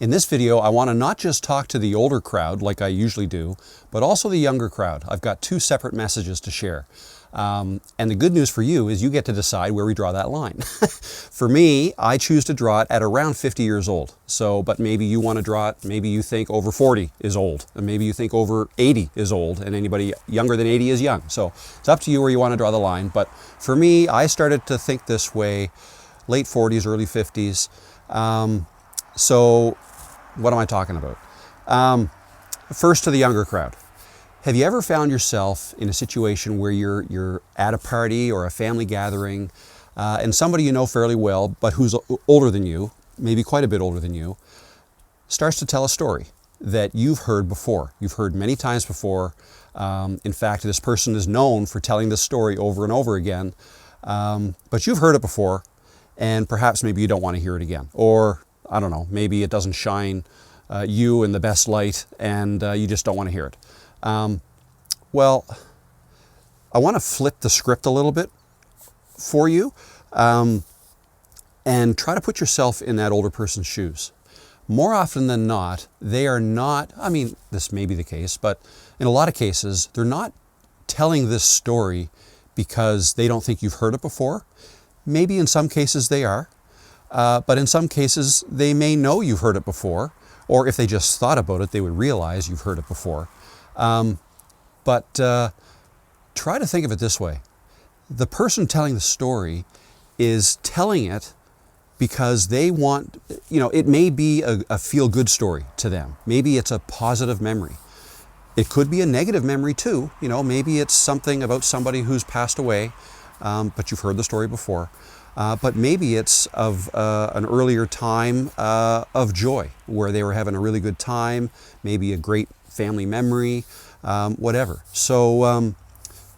In this video, I want to not just talk to the older crowd like I usually do, but also the younger crowd. I've got two separate messages to share. And the good news for you is you get to decide where we draw that line. For me, I choose to draw it at around 50 years old. So, but maybe you want to draw it, maybe you think over 40 is old, and maybe you think over 80 is old, and anybody younger than 80 is young. So it's up to you where you want to draw the line. But for me, I started to think this way late 40s, early 50s. So what am I talking about? First, to the younger crowd. Have you ever found yourself in a situation where you're at a party or a family gathering and somebody you know fairly well, but who's older than you, maybe quite a bit older than you, starts to tell a story that you've heard before. You've heard many times before. In fact, this person is known for telling this story over and over again, but you've heard it before, and perhaps maybe you don't want to hear it again. Or, I don't know, maybe it doesn't shine you in the best light and you just don't want to hear it. Well, I want to flip the script a little bit for you and try to put yourself in that older person's shoes. More often than not, they are not, I mean, this may be the case, but in a lot of cases, they're not telling this story because they don't think you've heard it before. Maybe in some cases they are, but in some cases they may know you've heard it before, or if they just thought about it, they would realize you've heard it before. But try to think of it this way. The person telling the story is telling it because they want, it may be a feel-good story to them. Maybe it's a positive memory. It could be a negative memory too. Maybe it's something about somebody who's passed away, but you've heard the story before. But maybe it's of an earlier time of joy, where they were having a really good time, maybe a great family memory, whatever. So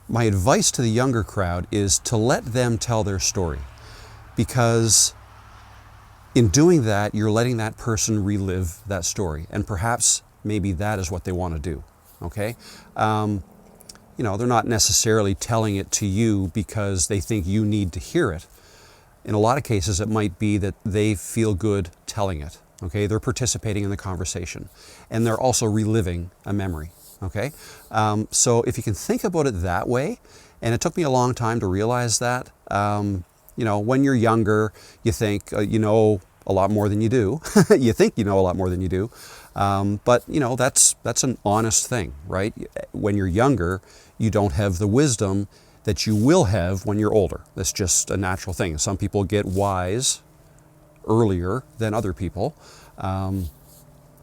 my advice to the younger crowd is to let them tell their story, because in doing that, you're letting that person relive that story, and perhaps maybe that is what they want to do, okay? They're not necessarily telling it to you because they think you need to hear it. In a lot of cases, it might be that they feel good telling it, okay? They're participating in the conversation, and they're also reliving a memory, okay? So if you can think about it that way, and it took me a long time to realize that, when you're younger, you think you know a lot more than you do. You think you know a lot more than you do, but that's an honest thing, right? When you're younger, you don't have the wisdom that you will have when you're older. That's just a natural thing. Some people get wise earlier than other people, and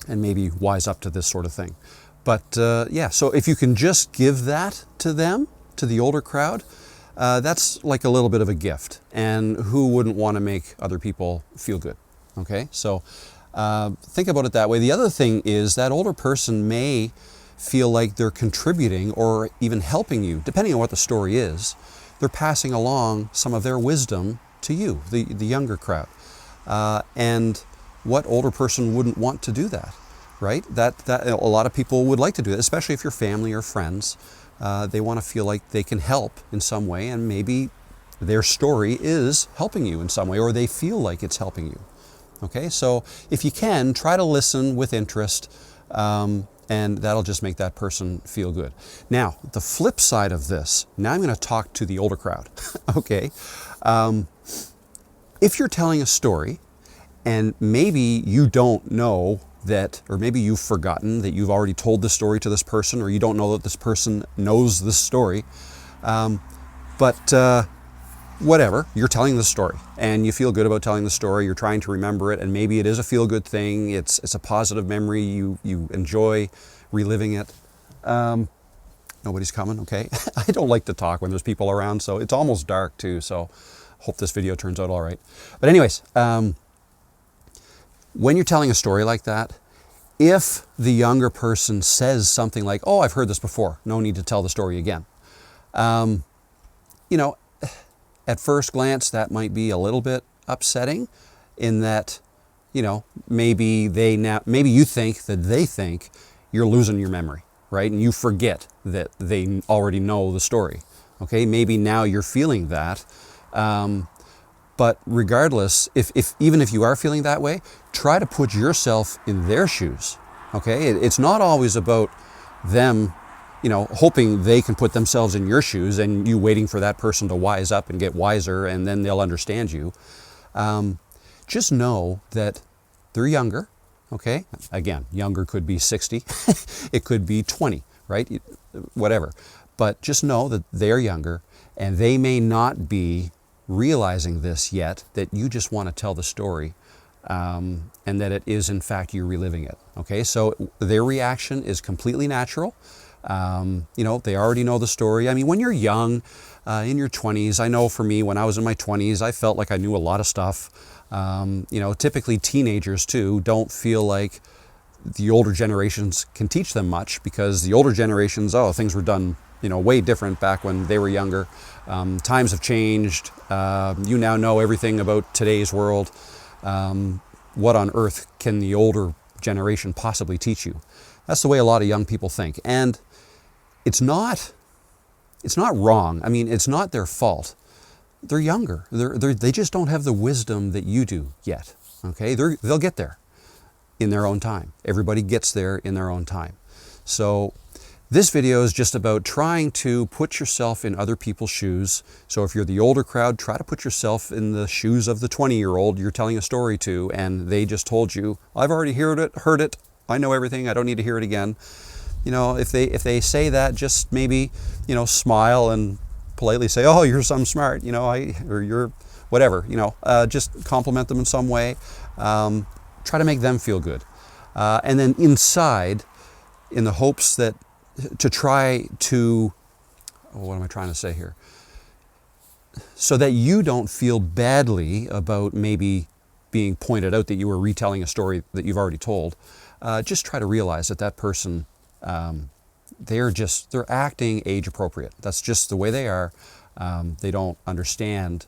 maybe wise up to this sort of thing. But so if you can just give that to them, to the older crowd, that's like a little bit of a gift. And who wouldn't want to make other people feel good? Okay, so think about it that way. The other thing is that older person may feel like they're contributing or even helping you, depending on what the story is. They're passing along some of their wisdom to you, the younger crowd. And what older person wouldn't want to do that, right? That a lot of people would like to do that, especially if you're family or friends. They want to feel like they can help in some way, and maybe their story is helping you in some way, or they feel like it's helping you. Okay, so if you can, try to listen with interest, and that'll just make that person feel good. Now, the flip side of this, now I'm going to talk to the older crowd, okay? If you're telling a story, and maybe you don't know that, or maybe you've forgotten that you've already told this story to this person, or you don't know that this person knows this story, but whatever, you're telling the story, and you feel good about telling the story, you're trying to remember it, and maybe it is a feel-good thing, it's a positive memory, you enjoy reliving it. Nobody's coming, okay? I don't like to talk when there's people around, so it's almost dark too, so hope this video turns out all right. But anyways, when you're telling a story like that, if the younger person says something like, "Oh, I've heard this before, no need to tell the story again," at first glance, that might be a little bit upsetting, in that, maybe you think that they think you're losing your memory, right? And you forget that they already know the story. Okay, maybe now you're feeling that, But regardless, even if you are feeling that way, try to put yourself in their shoes. Okay, it's not always about them, hoping they can put themselves in your shoes and you waiting for that person to wise up and get wiser and then they'll understand you. Just know that they're younger. Okay, again, younger could be 60, it could be 20, right? Whatever. But just know that they're younger and they may not be realizing this yet, that you just want to tell the story, and that it is in fact you reliving it. Okay, so their reaction is completely natural. They already know the story. I mean, when you're young, in your 20s, I know for me, when I was in my 20s, I felt like I knew a lot of stuff. Typically teenagers too don't feel like the older generations can teach them much, because the older generations, things were done way different back when they were younger. Times have changed. You now know everything about today's world. What on earth can the older generation possibly teach you? That's the way a lot of young people think. And it's not wrong. I mean, it's not their fault. They're younger. They just don't have the wisdom that you do yet. Okay? They'll get there in their own time. Everybody gets there in their own time. So this video is just about trying to put yourself in other people's shoes. So if you're the older crowd, try to put yourself in the shoes of the 20-year-old you're telling a story to, and they just told you, I've already heard it, I know everything, I don't need to hear it again. If they say that, just maybe, smile and politely say, oh, you're some smart, or you're whatever, just compliment them in some way. Try to make them feel good. And then inside, in the hopes that, what am I trying to say here? So that you don't feel badly about maybe being pointed out that you were retelling a story that you've already told. Just try to realize that person, they're acting age appropriate. That's just the way they are. They don't understand,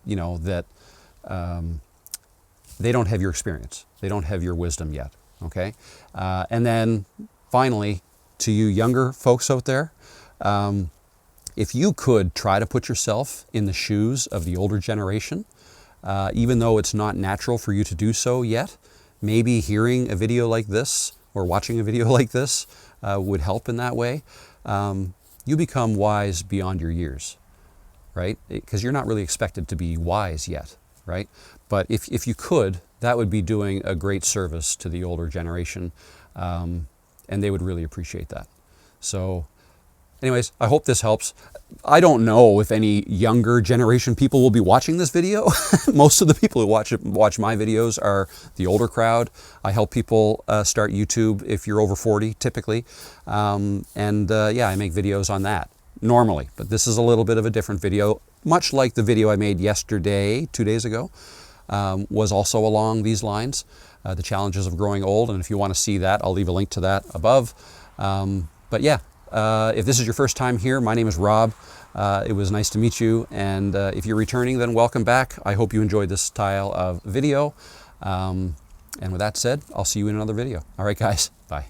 that they don't have your experience. They don't have your wisdom yet. Okay? And then finally, to you younger folks out there, if you could try to put yourself in the shoes of the older generation, even though it's not natural for you to do so yet, maybe hearing a video like this or watching a video like this would help in that way. You become wise beyond your years, right? Because you're not really expected to be wise yet, right? But if you could, that would be doing a great service to the older generation. And they would really appreciate that. So anyways, I hope this helps. I don't know if any younger generation people will be watching this video. Most of the people who watch my videos are the older crowd. I help people start YouTube if you're over 40, typically. I make videos on that normally. But this is a little bit of a different video, much like the video I made yesterday, 2 days ago, was also along these lines. The challenges of growing old, and if you want to see that, I'll leave a link to that above. If this is your first time here, my name is Rob. It was nice to meet you, and if you're returning, then welcome back. I hope you enjoyed this style of video. And with that said, I'll see you in another video. All right, guys, bye.